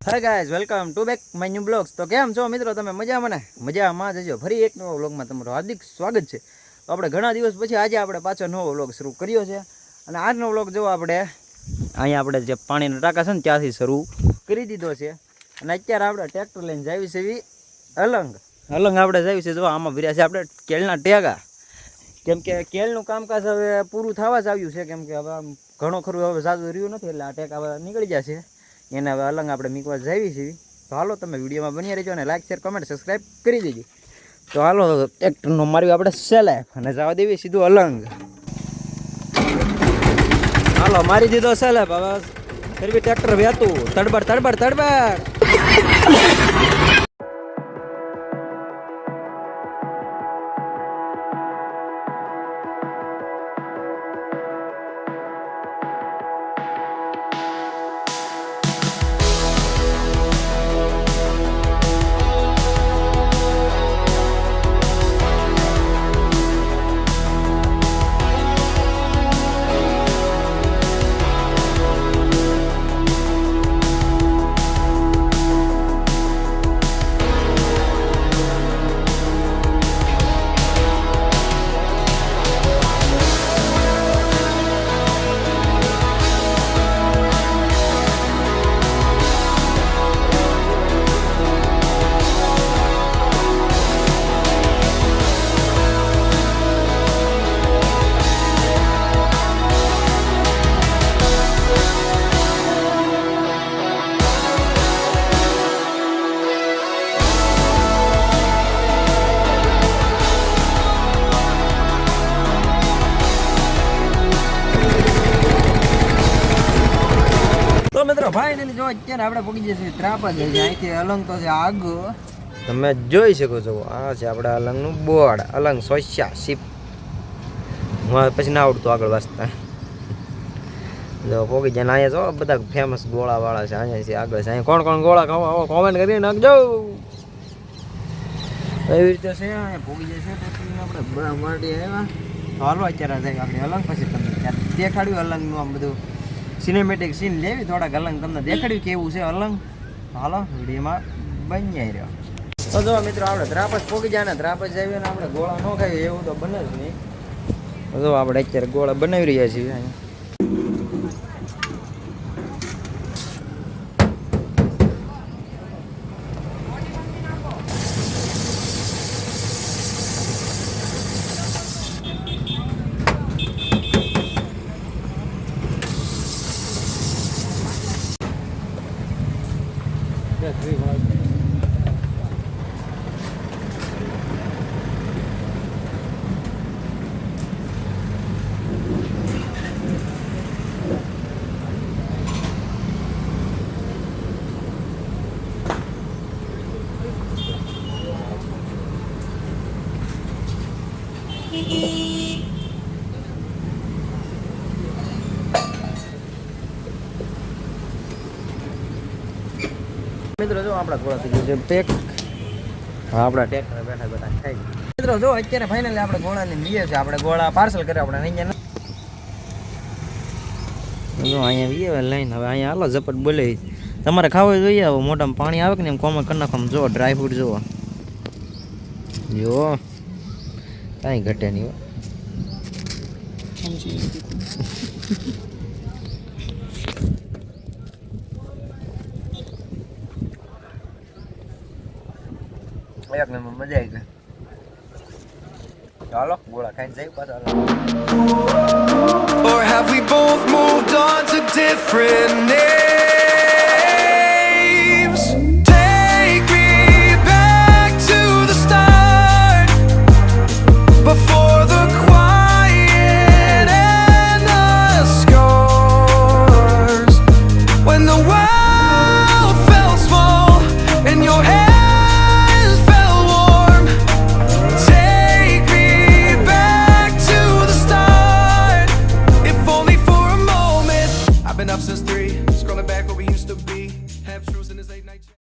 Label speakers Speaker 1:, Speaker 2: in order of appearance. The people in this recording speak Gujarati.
Speaker 1: Hi guys, welcome to back my new vlogs. તો કેમ છો મિત્રો? તમે મજામાં ને? મજામાં જજો. ફરી એક નવો વ્લોગમાં તમારું હાર્દિક સ્વાગત છે. તો આપણે ઘણા દિવસ પછી આજે આપણે પાછો નવો વ્લોગ શરૂ કર્યો છે. અને આજનો વ્લોગ જો આપણે અહીંયા આપણે જે પાણીના ટાંકા છે ને ત્યાંથી શરૂ કરી દીધો છે. અને અત્યારે આપણે ટ્રેક્ટર લઈને જાવી છે એવી અલંગ આપણે જાવી છે. જો આમાં ભર્યા છે આપણે કેળના ટેગા. કેમ કે કેળનું કામકાજ હવે પૂરું થવા જ આવ્યું છે. કેમ કે હવે ઘણો ખરું હવે સાદું રહ્યું નથી, એટલે આ ટેકા હવે નીકળી જશે. એને હવે અલંગ આપણે મીકવા જાવી છીએ. તો હાલો તમે વિડીયોમાં બની રહેજો અને લાઈક શેર કમેન્ટ સબસ્ક્રાઈબ કરી દેજો. તો હાલો ટ્રેક્ટરનો માર્યું આપણે સેલેફ અને જવા દેવી સીધું અલંગ. હાલો મારી દીધો સેલેફ. હવે ફરી ટ્રેક્ટર વહેતું તડબડ. તો મિત્રો ફાઇનલી જો અત્યારે આપણે પહોંચી જઈએ ત્રાપા જ અહીંથી અલંગ તો છે આગો. તમે જોઈ શકો છો આ છે આપણે અલંગનું બોર્ડ, અલંગ સોસ્યા શિપ. હું પછી ના આવડતું આગળ વાંચતા. જો પહોંચી જાય અહીંયા જો બધા ફેમસ ગોળાવાળા છે. અહીંયા છે આગળ છે. અહીંયા કોણ ગોળા ખાવા કોમેન્ટ કરીને નાખજો. એવી રીતે છે અહીંયા પહોંચી જશે. પછી આપણે બધા માટી આવ્યા. હાલો અત્યારે જાય આપણે અલંગ. પછી તમને દેખાડ્યું અલંગનું આમ બધું સિનેમેટિક સીન લેવી. થોડાક અલંગ તમને દેખાડ્યું કેવું છે અલંગ. હાલો વિડીયોમાં બની રહ્યો. તો જો મિત્રો આપણે ત્રાપસ પોગી જાય ને ત્રાપસ જાવીએ ને આપણે ગોળા ન ખાઈએ એવું તો બને જ નહીં. જો આપણે અત્યારે ગોળા બનાવી રહ્યા છીએ અહીંયા. મિત્રો જો આપણા ગોળા થઈ ગયું છે પેક. હા આપણા ટ્રેક્ટર બેઠા ખાઈ. મિત્રો જો અત્યારે ફાઇનલી આપણે ગોળાને લઈએ છીએ. આપણે ગોળા પાર્સલ કર્યા આપણે અહીંયા. જો અહીંયા લઈએ લઈને હવે અહીંયા હાલો ઝપટ બોલે. તમારે ખાવા જોઈએ. હવે મોઢામાં પાણી આવે કે ને એમ કોમર કરી નાખો. જો ડ્રાય ફ્રૂટ જુઓ. જો કાંઈ ઘટે નહીં. એક નંબર મજા આવી ગઈ. ચાલો ગોળા ખાઈને જઈ પાછા. Or have we both moved on to different names? Take me back to the start, before the quiet and the scars, when the world felt small and your head since 3, scrolling back where we used to be, have truth.